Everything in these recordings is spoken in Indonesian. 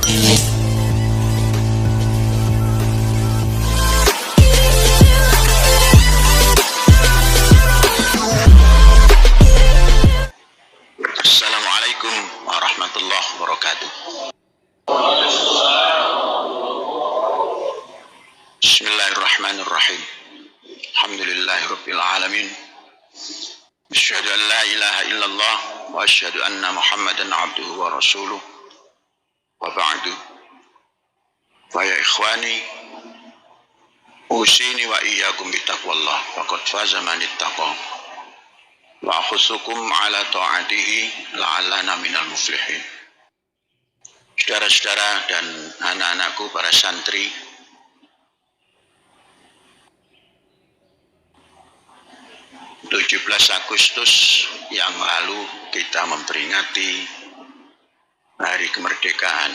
Assalamualaikum warahmatullahi wabarakatuh. Bismillahirrahmanirrahim. Alhamdulillahirabbil alamin. Asyhadu an la ilaha illallah wa asyhadu anna Muhammadan abduhu wa rasuluh. Wa ba'du. Fa ya ikhwani, usini wa iyyakum bitaqwallah. Faqad faza man ittaqa. Wa khusukum ala ta'atihi la'allana minal muflihin. Saudara-saudara dan anak-anakku para santri, 17 Agustus yang lalu kita memperingati Hari Kemerdekaan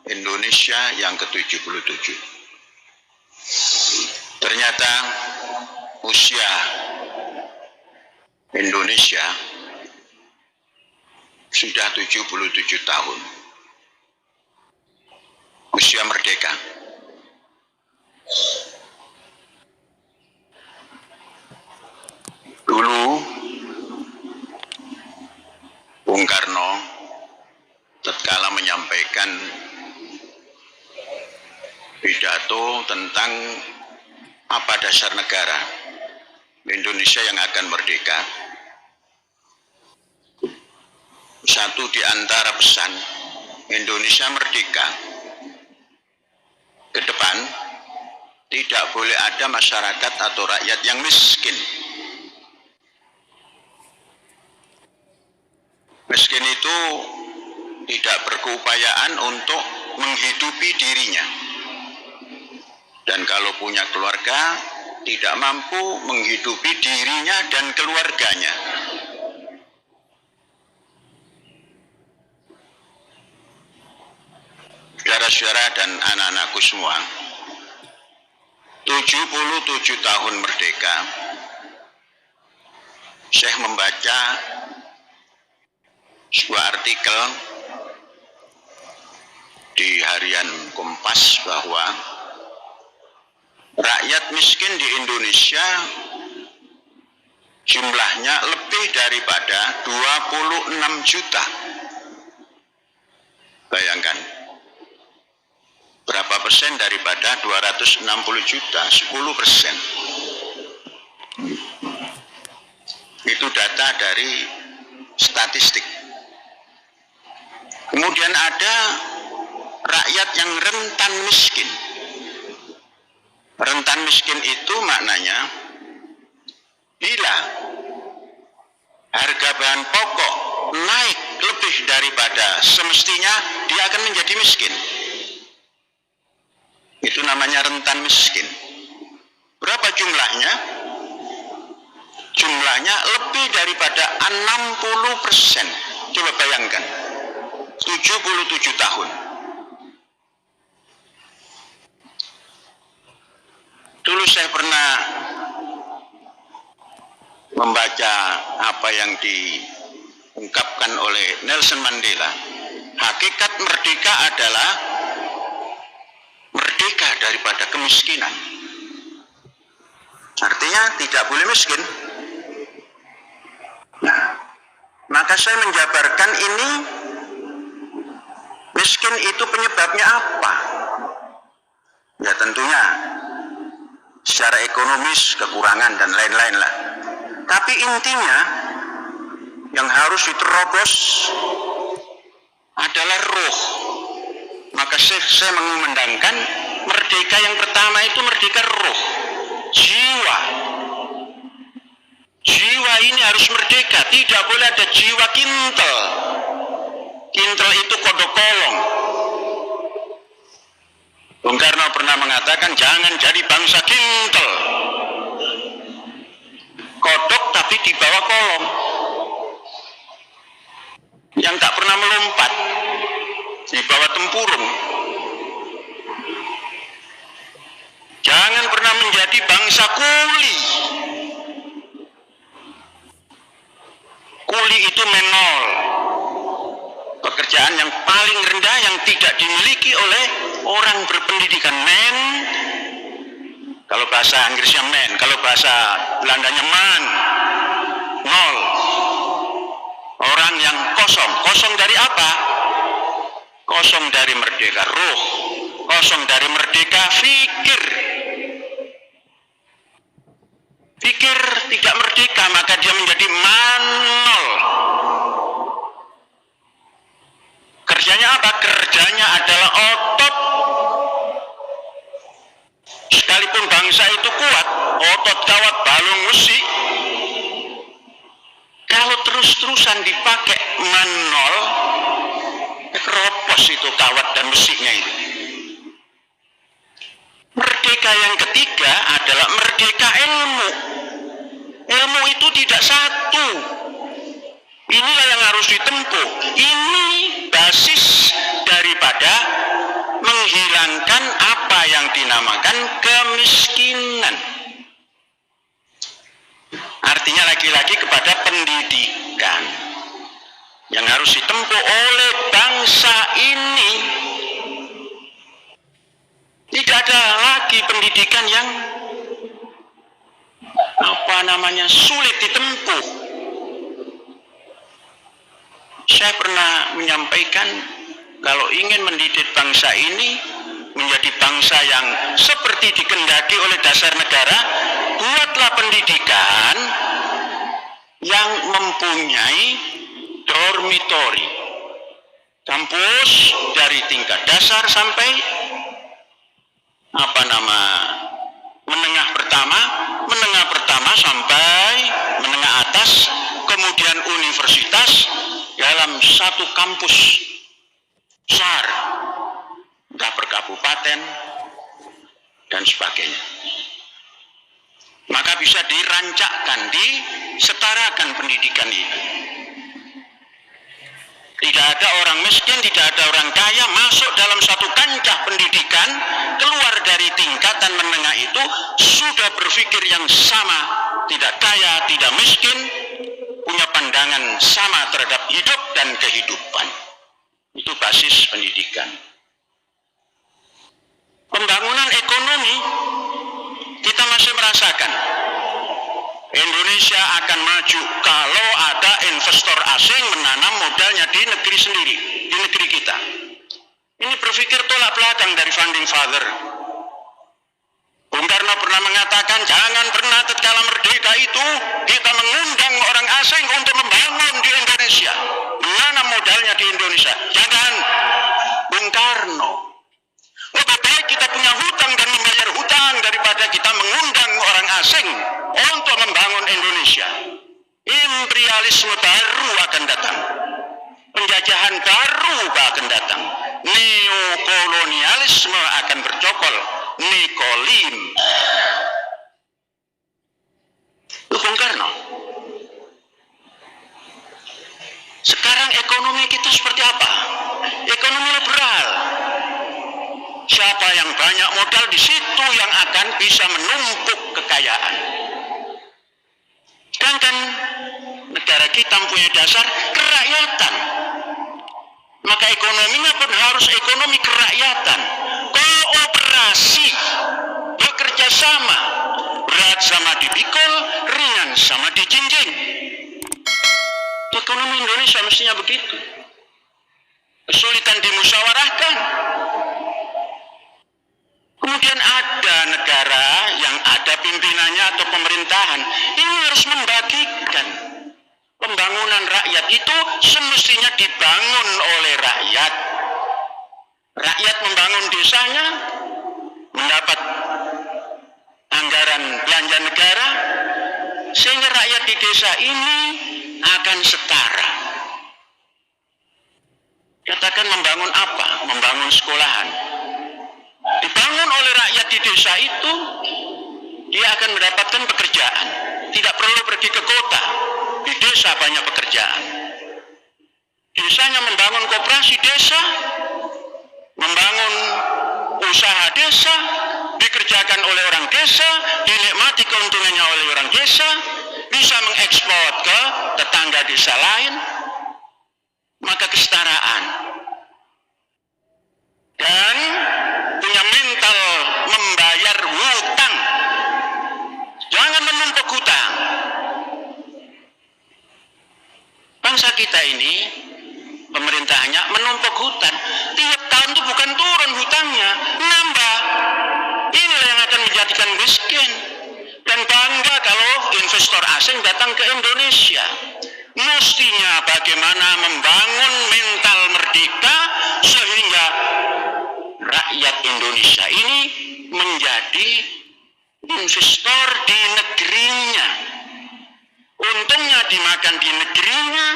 Indonesia yang ke-77. Ternyata usia Indonesia sudah 77 tahun. Usia merdeka. Dulu Bung Karno tatkala menyampaikan pidato tentang apa dasar negara Indonesia yang akan merdeka, satu di antara pesan Indonesia merdeka ke depan tidak boleh ada masyarakat atau rakyat yang miskin. Miskin itu tidak berkeupayaan untuk menghidupi dirinya, dan kalau punya keluarga tidak mampu menghidupi dirinya dan keluarganya. Saudara-saudara dan anak-anakku semua, 77 tahun merdeka, Syekh membaca sebuah artikel di harian Kompas bahwa rakyat miskin di Indonesia jumlahnya lebih daripada 26 juta. Bayangkan, berapa persen daripada 260 juta? 10%. Itu data dari statistik. Kemudian ada rakyat yang rentan miskin. Rentan miskin itu maknanya bila harga bahan pokok naik lebih daripada semestinya, dia akan menjadi miskin. Itu namanya rentan miskin. Berapa jumlahnya? Jumlahnya lebih daripada 60%. Coba bayangkan, 77 tahun. Dulu saya pernah membaca apa yang diungkapkan oleh Nelson Mandela. Hakikat merdeka adalah merdeka daripada kemiskinan. Artinya tidak boleh miskin. Nah, maka saya menjabarkan ini, miskin itu penyebabnya apa? Ya tentunya secara ekonomis, kekurangan dan lain-lain lah. Tapi intinya yang harus diterobos adalah ruh. Maka saya mengumandangkan merdeka yang pertama itu merdeka ruh, jiwa. Jiwa ini harus merdeka, tidak boleh ada jiwa kintel. Kintel itu kodok kolong. Bung Karno pernah mengatakan jangan jadi bangsa kintel. Kodok tapi di bawah kolong, yang tak pernah melompat, di bawah tempurung. Jangan pernah menjadi bangsa kuli. Kuli itu menol, pekerjaan yang paling rendah yang tidak tidak dimiliki oleh orang berpendidikan. Men, kalau bahasa Inggrisnya men, kalau bahasa Belandanya man, nol. Orang yang kosong. Kosong dari apa? Kosong dari merdeka ruh, kosong dari merdeka fikir. Pikir tidak merdeka, maka dia menjadi manol. Kerjanya apa? Kerjanya adalah otot. Sekalipun bangsa itu kuat, otot kawat balung besi, kalau terus-terusan dipakai manol, keropos itu kawat dan besinya itu. Merdeka yang ketiga adalah merdeka ilmu. Ilmu itu tidak satu. Inilah yang harus ditempuh. Ini basis daripada menghilangkan apa yang dinamakan kemiskinan. Artinya lagi-lagi kepada pendidikan yang harus ditempuh oleh bangsa ini. Tidak ada lagi pendidikan yang sulit ditempuh. Saya pernah menyampaikan, kalau ingin mendidik bangsa ini menjadi bangsa yang seperti dikehendaki oleh dasar negara, buatlah pendidikan yang mempunyai dormitory, kampus dari tingkat dasar sampai menengah pertama sampai menengah atas, kemudian universitas dalam satu kampus besar, entah per kabupaten dan sebagainya. Maka bisa dirancakkan, disetarakan pendidikan itu. Tidak ada orang miskin, tidak ada orang kaya masuk dalam satu kancah pendidikan, keluar dari tingkatan menengah itu sudah berpikir yang sama, tidak kaya, tidak miskin, punya pandangan sama terhadap hidup dan kehidupan. Itu basis pendidikan. Pembangunan ekonomi kita masih merasakan. Indonesia akan maju kalau ada investor asing menanam modalnya di negeri sendiri, di negeri kita. Ini berpikir tolak belakang dari founding father. Bung Karno pernah mengatakan, jangan pernah tatkala merdeka itu kita mengundang orang asing untuk membangun di Indonesia, menanam modalnya di Indonesia. Jangan, Bung Karno. Lebih baik kita punya hutang dan membayar hutang daripada kita mengundang orang asing untuk membangun Indonesia. Imperialisme baru akan datang, penjajahan baru akan datang, neokolonialisme akan bercokol, Nikolin. Itu Bung Karno. Sekarang ekonomi kita seperti apa? Ekonomi liberal. Siapa yang banyak modal, di situ yang akan bisa menumpuk kekayaan. Sedangkan negara kita mempunyai dasar kerakyatan. Maka ekonominya pun harus ekonomi kerakyatan. Kooperasi, bekerja sama, berat sama dipikul, ringan sama dijinjing. Ekonomi Indonesia mestinya begitu. Kesulitan dimusyawarahkan. Kemudian ada negara yang ada pimpinannya atau pemerintahan, ini harus membagikan. Pembangunan rakyat itu semestinya dibangun oleh rakyat. Rakyat membangun desanya, mendapat anggaran belanja negara, sehingga rakyat di desa ini akan setara. Katakan membangun apa? Membangun sekolahan. Dibangun oleh rakyat di desa itu, dia akan mendapatkan pekerjaan. Tidak perlu pergi ke kota. Di desa banyak pekerjaan. Desanya membangun koperasi desa, membangun usaha desa, dikerjakan oleh orang desa, dinikmati keuntungannya oleh orang desa, bisa mengekspor ke tetangga desa lain. Maka kesetaraan. hutan. Tiap tahun itu bukan turun hutannya, nambah. Inilah yang akan menjadikan miskin. Dan bangga kalau investor asing datang ke Indonesia. Mestinya bagaimana membangun mental merdeka sehingga rakyat Indonesia ini menjadi investor di negerinya. Untungnya dimakan di negerinya,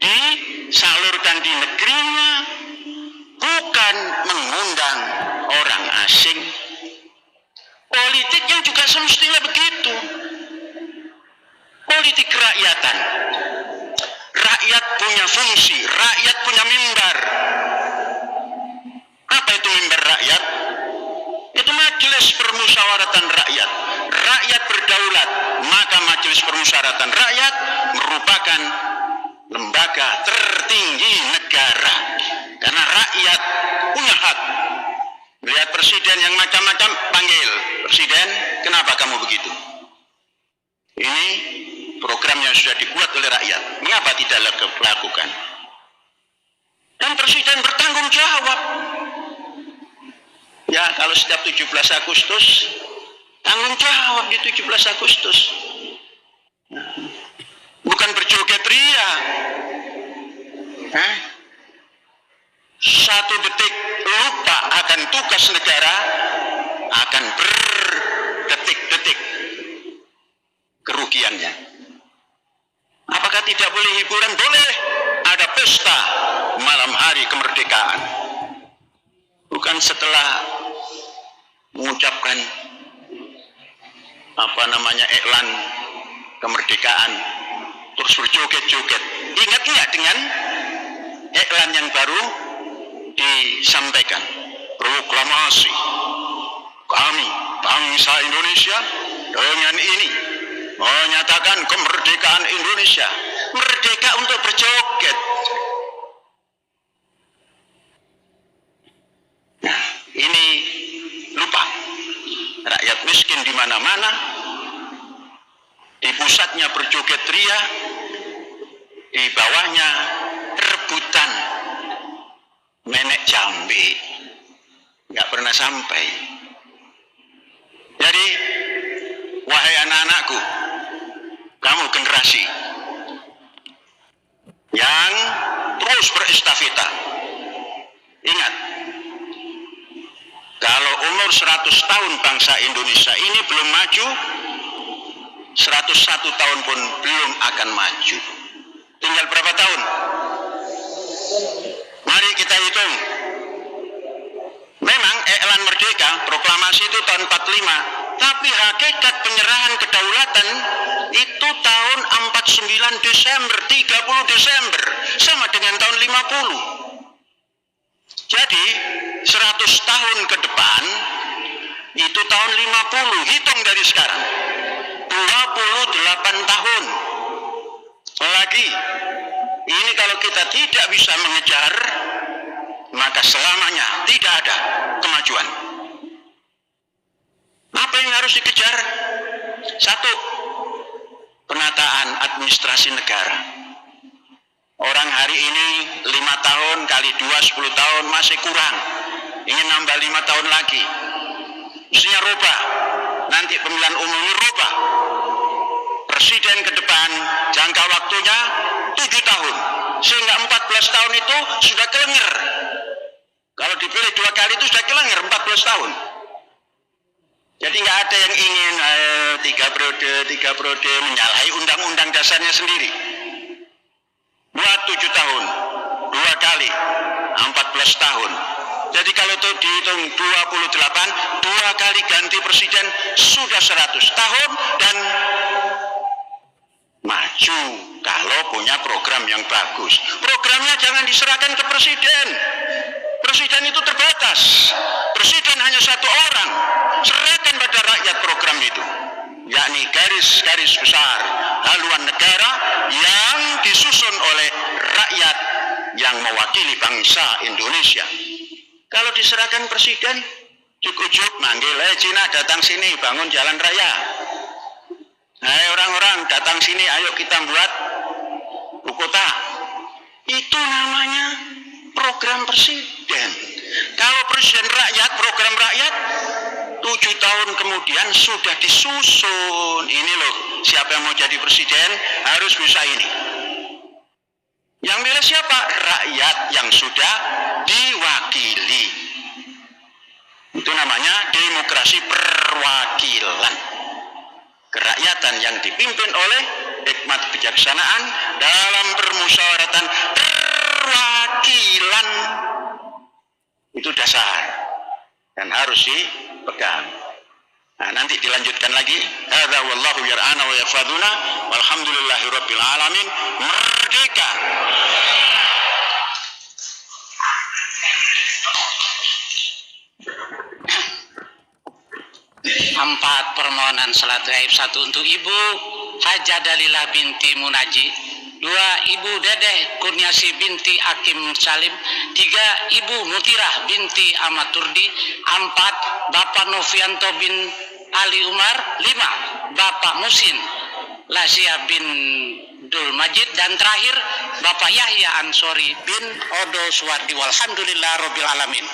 disalurkan di negerinya, bukan mengundang orang asing. Politiknya juga semestinya begitu. Politik kerakyatan. Rakyat punya fungsi, rakyat punya mimbar. Apa itu mimbar rakyat? Itu majelis permusyawaratan rakyat. Rakyat berdaulat, maka majelis permusyawaratan rakyat merupakan lembaga tertinggi negara. Karena rakyat punya hak. Melihat presiden yang macam-macam, panggil. Presiden, kenapa kamu begitu? Ini program yang sudah dibuat oleh rakyat. Mengapa tidak lakukan? Dan presiden bertanggung jawab. Ya, kalau setiap 17 Agustus, tanggung jawab di 17 Agustus. Bukan berjoget ria. Satu detik lupa akan tugas negara, akan berdetik-detik kerugiannya. Apakah tidak boleh hiburan? Boleh. Ada pesta malam hari kemerdekaan. Bukan setelah mengucapkan iklan kemerdekaan terus berjoget-joget. Ingat nggak dengan iklan yang baru disampaikan? Proklamasi kami bangsa Indonesia dengan ini menyatakan kemerdekaan Indonesia. Merdeka untuk berjoget. Nah, ini lupa. Rakyat miskin di mana-mana, di pusatnya berjoget ria, di bawahnya rebutan menek jambe, nggak pernah sampai. Jadi, wahai anak-anakku, kamu generasi yang terus berestafeta, ingat, kalau umur 100 tahun bangsa Indonesia ini belum maju, 101 tahun pun belum akan maju. Tinggal berapa tahun? Mari kita hitung. Memang iklan merdeka, proklamasi itu tahun 45, tapi hakikat penyerahan kedaulatan itu tahun 49 Desember, 30 Desember, sama dengan tahun 50. Jadi 100 tahun ke depan itu tahun 50, hitung dari sekarang 28 tahun lagi. Ini kalau kita tidak bisa mengejar, maka selamanya tidak ada kemajuan. Apa yang harus dikejar? Satu, penataan administrasi negara. Orang hari ini 5 tahun kali 2, 10 tahun masih kurang. Ingin nambah 5 tahun lagi. Mestinya rubah. Nanti pemilihan umum ini rubah. Presiden ke depan jangka waktunya 7 tahun. Sehingga 14 tahun itu sudah kelenger. Kalau dipilih 2 kali itu sudah kelenger 14 tahun. Jadi nggak ada yang ingin 3 periode menyalahi undang-undang dasarnya sendiri. Buat 7 tahun, 2 kali, 14 tahun. Jadi kalau itu dihitung 28, 2 kali ganti presiden sudah 100 tahun dan maju kalau punya program yang bagus. Programnya jangan diserahkan ke presiden. Presiden itu terbatas. Presiden hanya 1 orang. Serahkan pada rakyat program itu, yakni garis-garis besar haluan negara yang disusun oleh rakyat yang mewakili bangsa Indonesia. Kalau diserahkan presiden, cukup manggil, Cina datang sini bangun jalan raya. Hai orang-orang datang sini, ayo kita buat ibu kota. Itu namanya program presiden. Kalau presiden rakyat, program rakyat 7 tahun kemudian sudah disusun. Ini loh, siapa yang mau jadi presiden harus bisa ini. Yang milih siapa? Rakyat yang sudah diwakili. Itu namanya demokrasi perwakilan. Kerakyatan yang dipimpin oleh hikmat kebijaksanaan dalam permusyawaratan perwakilan. Itu dasar dan harus dipegang. Nah, nanti dilanjutkan lagi. Hadza wallahu yar'ana wa yafaduna walhamdulillahirabbil alamin. Merdeka. Empat, permohonan salat gaib. 1 untuk Ibu Hajah Dalila binti Munaji. 2, Ibu Dedeh Kurniasi binti Hakim Salim. 3, Ibu Mutirah binti Amaturdi. 4, Bapak Novianto bin Ali Umar. 5, Bapak Musin Lasia bin Dul Majid. Dan terakhir Bapak Yahya Ansori bin Odo Suwardi. Walhamdulillah Rabbil Alamin.